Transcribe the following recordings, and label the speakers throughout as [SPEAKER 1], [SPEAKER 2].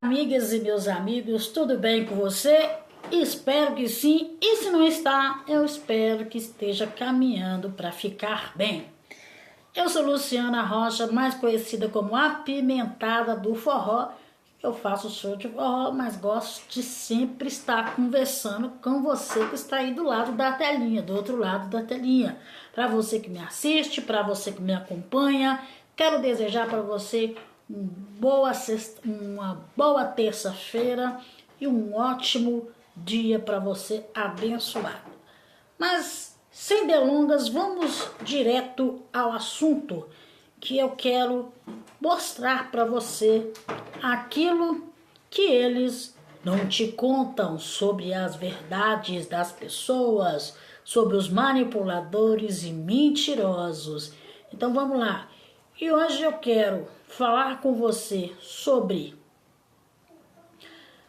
[SPEAKER 1] Amigas e meus amigos, tudo bem com você? Espero que sim, e se não está, eu espero que esteja caminhando para ficar bem. Eu sou Luciana Rocha, mais conhecida como a Pimentada do Forró. Eu faço show de forró, mas gosto de sempre estar conversando com você que está aí do lado da telinha, do outro lado da telinha. Para você que me assiste, para você que me acompanha, quero desejar para você uma boa terça-feira e um ótimo dia para você abençoado. Mas, sem delongas, vamos direto ao assunto que eu quero mostrar para você aquilo que eles não te contam sobre as verdades das pessoas, sobre os manipuladores e mentirosos. Então vamos lá. E hoje eu quero falar com você sobre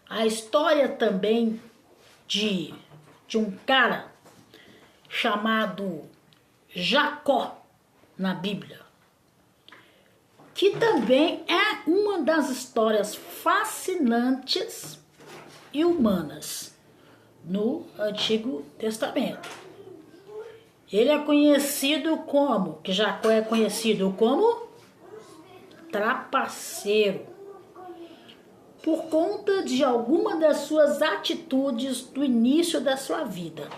[SPEAKER 1] a história também de um cara chamado Jacó na Bíblia, que também é uma das histórias fascinantes e humanas no Antigo Testamento. Ele é conhecido como, que Jacó é conhecido como trapaceiro, por conta de alguma das suas atitudes do início da sua vida,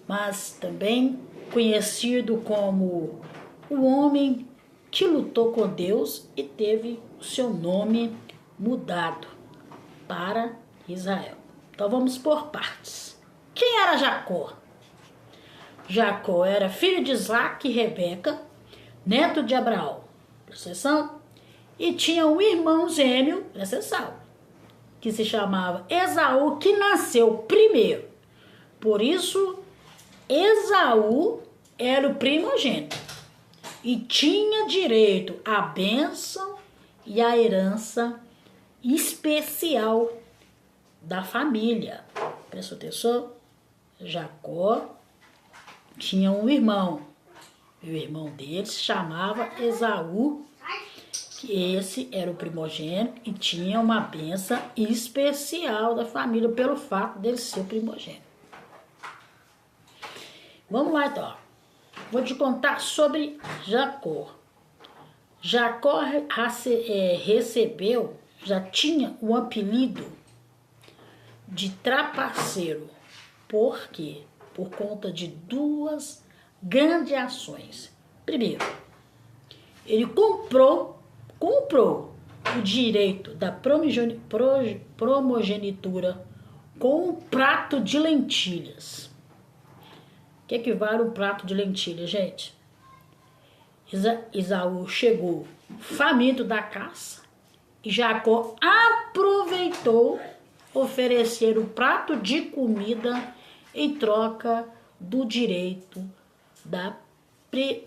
[SPEAKER 1] mas também conhecido como o homem que lutou com Deus e teve o seu nome mudado para Israel. Então vamos por partes. Quem era Jacó? Jacó era filho de Isaac e Rebeca, neto de Abraão, presta atenção, e tinha um irmão gêmeo, presta atenção, que se chamava Esaú, que nasceu primeiro. Por isso, Esaú era o primogênito e tinha direito à bênção e à herança especial da família. Presta atenção? Jacó tinha um irmão, e o irmão dele se chamava Esaú, que esse era o primogênito e tinha uma bênção especial da família pelo fato dele ser o primogênito. Vamos lá então. Vou te contar sobre Jacó. Jacó recebeu, já tinha o apelido de trapaceiro. Por quê? Por conta de duas grandes ações. Primeiro, ele comprou o direito da primogenitura com um prato de lentilhas. O que equivale um prato de lentilhas, gente? Esaú chegou faminto da caça e Jacó aproveitou oferecer o prato de comida em troca do direito da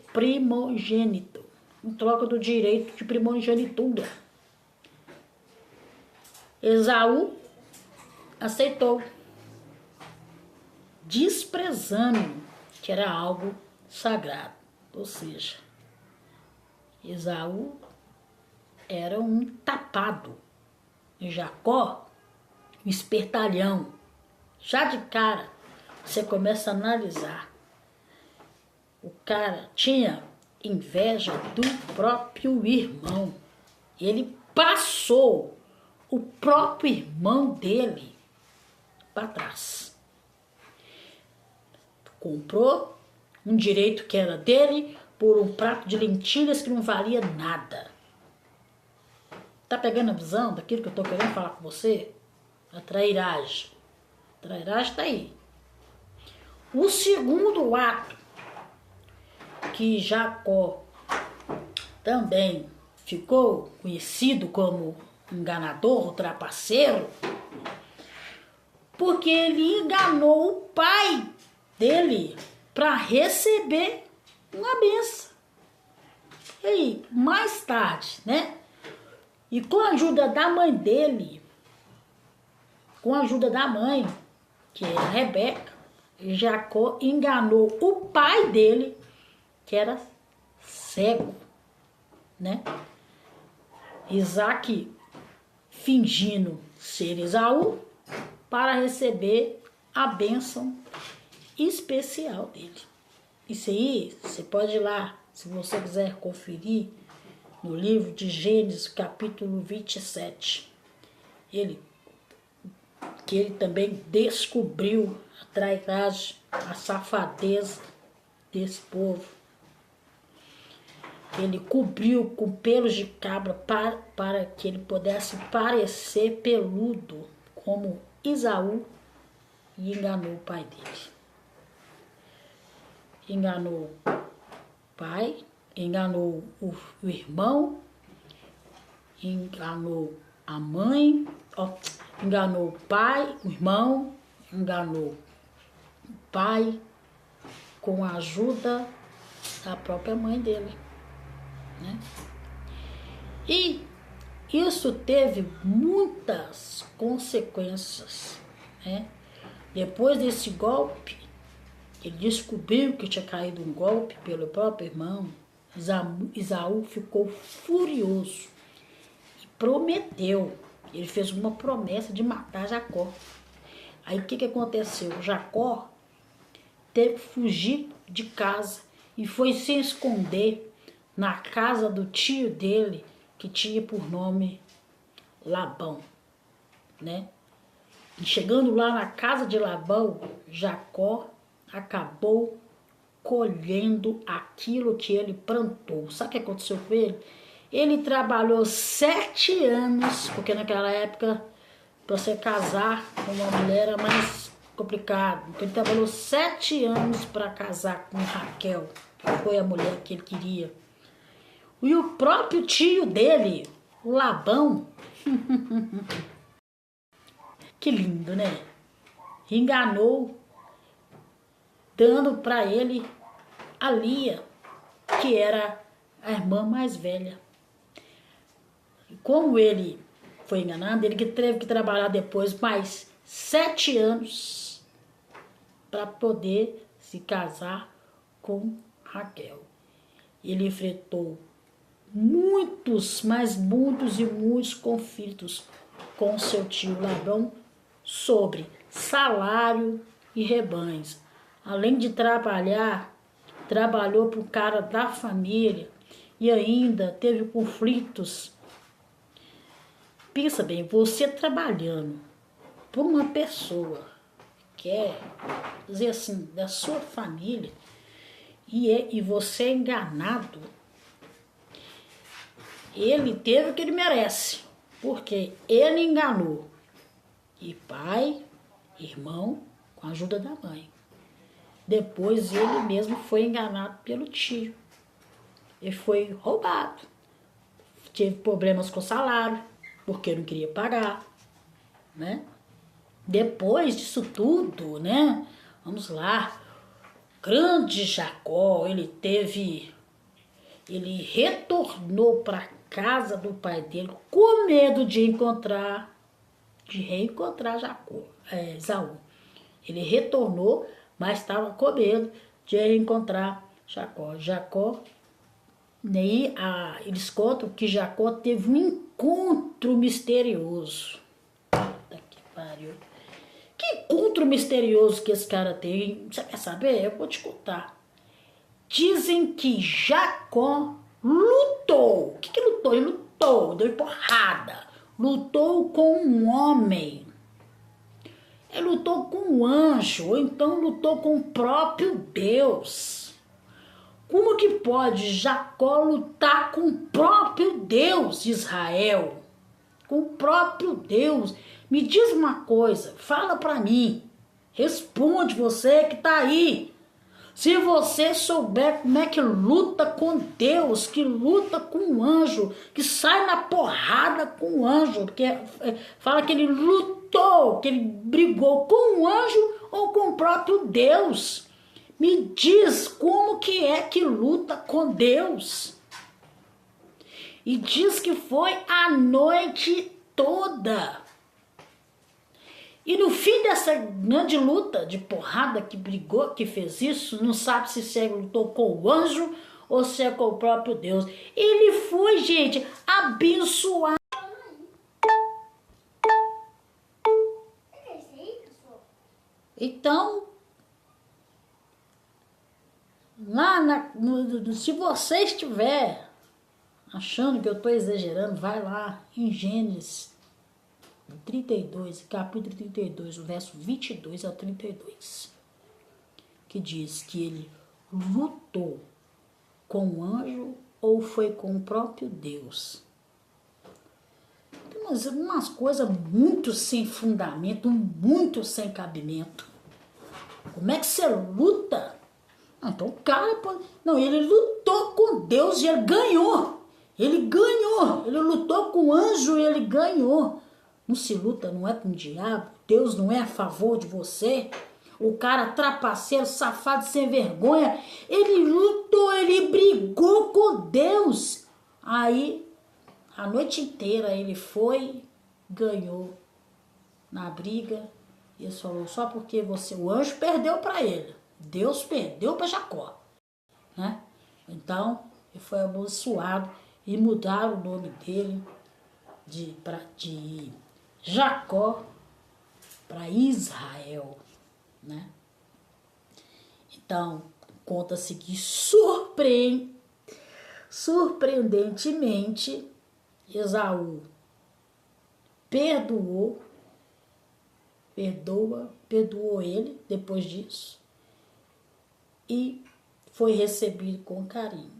[SPEAKER 1] primogênito, em troca do direito de primogenitura. Esaú aceitou, desprezando que era algo sagrado. Ou seja, Esaú era um tapado e Jacó um espertalhão. Já de cara, você começa a analisar. O cara tinha inveja do próprio irmão. Ele passou o próprio irmão dele para trás. Comprou um direito que era dele por um prato de lentilhas que não valia nada. Tá pegando a visão daquilo que eu tô querendo falar com você? A trairagem. A trairagem tá aí. O segundo ato que Jacó também ficou conhecido como enganador, trapaceiro, porque ele enganou o pai dele para receber uma bênção. E aí, mais tarde, né? E com a ajuda da mãe dele, com a ajuda da mãe, que era Rebeca, Jacó enganou o pai dele, que era cego. né? Isaac fingindo ser Esaú para receber a bênção especial dele. Isso aí, você pode ir lá, se você quiser conferir, no livro de Gênesis, capítulo 27. Que ele também descobriu a trairagem, a safadeza desse povo. Ele cobriu com pelos de cabra para que ele pudesse parecer peludo como Esaú e enganou o pai dele. Enganou o pai, enganou o irmão, enganou a mãe, enganou o pai, o irmão, enganou o pai com a ajuda da própria mãe dele, né? E isso teve muitas consequências, né? Depois desse golpe, ele descobriu que tinha caído um golpe pelo próprio irmão. Esaú ficou furioso e prometeu. Ele fez uma promessa de matar Jacó. Aí o que aconteceu? Jacó teve que fugir de casa e foi se esconder na casa do tio dele, que tinha por nome Labão, né? E chegando lá na casa de Labão, Jacó acabou colhendo aquilo que ele plantou. Sabe o que aconteceu com ele? Ele trabalhou 7 anos, porque naquela época, para você casar com uma mulher era mais complicado. Então, ele trabalhou 7 anos para casar com Raquel, que foi a mulher que ele queria. E o próprio tio dele, o Labão, que lindo, né? Enganou, dando para ele a Lia, que era a irmã mais velha. E como ele foi enganado, ele que teve que trabalhar depois mais 7 anos para poder se casar com Raquel. Ele enfrentou muitos, mas muitos e muitos conflitos com seu tio Labão sobre salário e rebanhos. Além de trabalhar, trabalhou para o cara da família e ainda teve conflitos. Pensa bem, você trabalhando por uma pessoa que é, dizer assim, da sua família e você é enganado, ele teve o que ele merece, porque ele enganou e pai, irmão, com a ajuda da mãe. Depois ele mesmo foi enganado pelo tio. Ele foi roubado. Teve problemas com o salário, porque não queria pagar, né? Depois disso tudo, né? Vamos lá. Grande Jacó, ele retornou para casa do pai dele com medo de reencontrar Esaú. Ele retornou, mas estava com medo de reencontrar Jacó. Eles contam que Jacó teve um encontro misterioso. Puta que pariu. Que encontro misterioso que esse cara tem? Você quer saber? Eu vou te contar. Dizem que Jacó lutou. O que lutou? Ele lutou, deu porrada. Lutou com um homem. Ele lutou com um anjo, ou então lutou com o próprio Deus. Como que pode Jacó lutar com o próprio Deus de Israel? Com o próprio Deus. Me diz uma coisa, fala para mim. Responde você que tá aí. Se você souber como é que luta com Deus, que luta com o anjo, que sai na porrada com o anjo, porque fala que ele lutou, que ele brigou com o anjo ou com o próprio Deus. Me diz como que é que luta com Deus. E diz que foi a noite toda. E no fim dessa grande luta de porrada que brigou, que fez isso, não sabe se ele lutou com o anjo você é com o próprio Deus. Ele foi, gente, abençoado. Então, se você estiver achando que eu estou exagerando, vai lá em Gênesis 32, capítulo 32, o verso 22 ao 32, que diz que ele lutou com o anjo ou foi com o próprio Deus. Tem umas coisas muito sem fundamento, muito sem cabimento. Como é que você luta? Então o cara... Não, ele lutou com Deus e ele ganhou. Ele ganhou. Ele lutou com o anjo e ele ganhou. Não se luta, não é com o diabo. Deus não é a favor de você. O cara trapaceiro, safado, sem vergonha. Ele lutou, ele brigou com Deus. Aí, a noite inteira ele foi, ganhou na briga. E ele falou, só porque o anjo perdeu para ele. Deus perdeu para Jacó. Né? Então, ele foi abençoado e mudaram o nome dele de Jacó para Israel. Né? Então, conta-se que surpreendentemente, Esaú perdoou ele depois disso e foi recebido com carinho.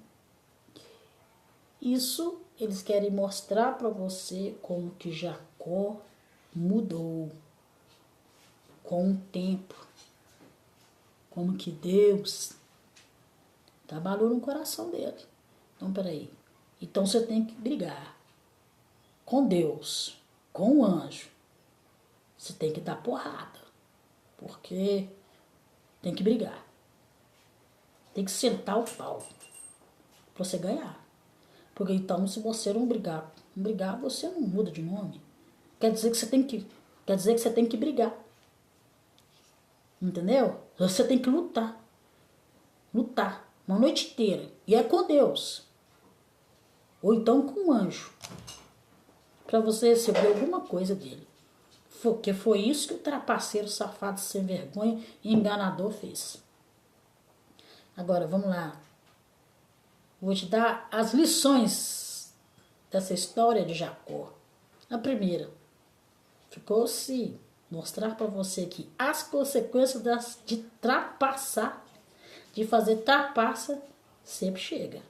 [SPEAKER 1] Isso eles querem mostrar para você como que Jacó mudou com o tempo, como que Deus trabalhou no coração dele. Então, peraí. Então você tem que brigar com Deus, com o anjo. Você tem que dar porrada, porque tem que brigar. Tem que sentar o pau para você ganhar. Porque então, se você não brigar, você não muda de nome. Quer dizer que você tem que brigar. Entendeu? Você tem que lutar. Lutar uma noite inteira. E é com Deus. Ou então com um anjo. Para você receber alguma coisa dele. Porque foi isso que o trapaceiro, safado, sem vergonha e enganador fez. Agora, vamos lá. Vou te dar as lições dessa história de Jacó. A primeira, ficou-se mostrar para você que as consequências de trapaçar, de fazer trapaça, sempre chega.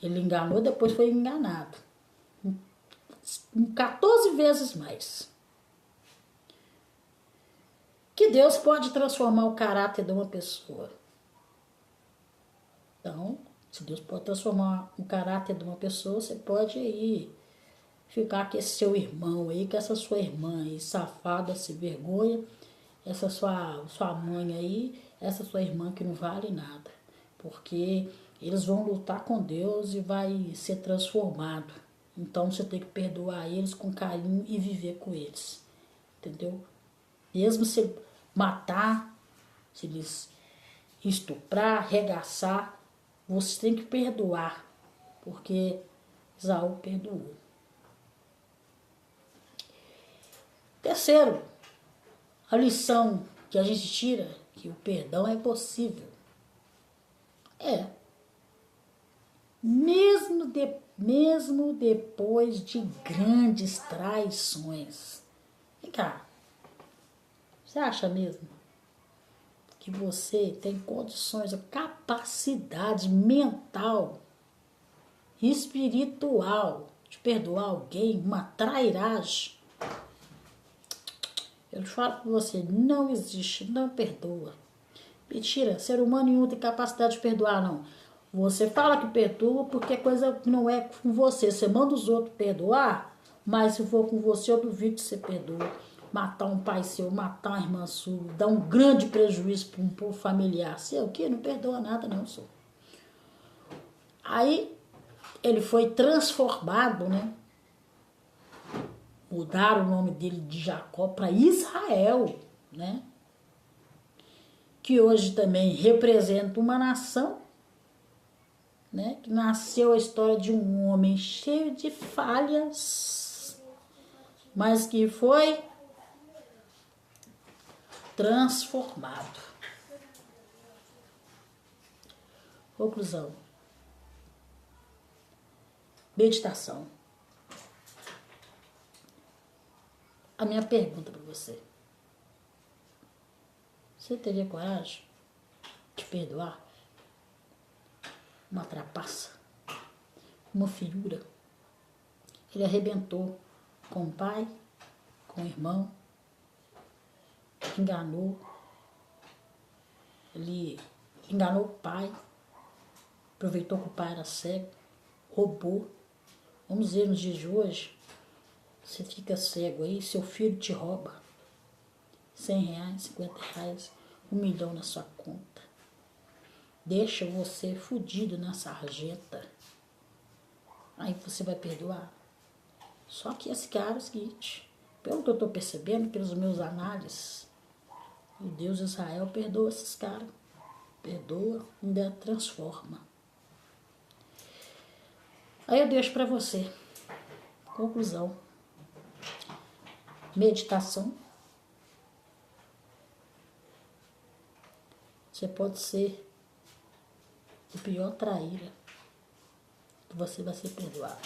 [SPEAKER 1] Ele enganou, depois foi enganado. 14 vezes mais. Que Deus pode transformar o caráter de uma pessoa. Então, se Deus pode transformar o caráter de uma pessoa, você pode aí ficar com esse seu irmão aí, com essa sua irmã aí, safada, sem vergonha, essa sua mãe aí, essa sua irmã que não vale nada. Porque eles vão lutar com Deus e vai ser transformado. Então você tem que perdoar eles com carinho e viver com eles. Entendeu? Mesmo se matar, se eles estuprar, arregaçar, você tem que perdoar, porque Esaú perdoou. Terceiro, a lição que a gente tira, que o perdão é possível. Mesmo depois de grandes traições. Vem cá, você acha mesmo que você tem condições, capacidade mental, espiritual de perdoar alguém, uma trairagem? Eu te falo para você, não existe, não perdoa. Mentira, ser humano nenhum tem capacidade de perdoar, não. Você fala que perdoa porque a coisa não é com você. Você manda os outros perdoar, mas se for com você, eu duvido que você perdoa. Matar um pai seu, matar uma irmã sua, dar um grande prejuízo para um povo familiar seu, o quê? Não perdoa nada, não, senhor. Aí, ele foi transformado, né? Mudaram o nome dele de Jacó para Israel, né? Que hoje também representa uma nação, né? Que nasceu a história de um homem cheio de falhas, mas que foi transformado. Conclusão. Meditação. A minha pergunta para você. Você teria coragem de perdoar uma trapaça, uma figura? Ele arrebentou com o pai, com o irmão, enganou. Ele enganou o pai, aproveitou que o pai era cego, roubou. Vamos dizer, nos dias de hoje, você fica cego aí, seu filho te rouba R$100, R$50, R$1.000.000 na sua conta. Deixa você fudido na sarjeta. Aí você vai perdoar? Só que esse cara é o seguinte, pelo que eu estou percebendo, pelos meus análises, o Deus de Israel perdoa esses caras. Perdoa, ainda transforma. Aí eu deixo para você. Conclusão. Meditação. Você pode ser o pior traíra, que você vai ser perdoado.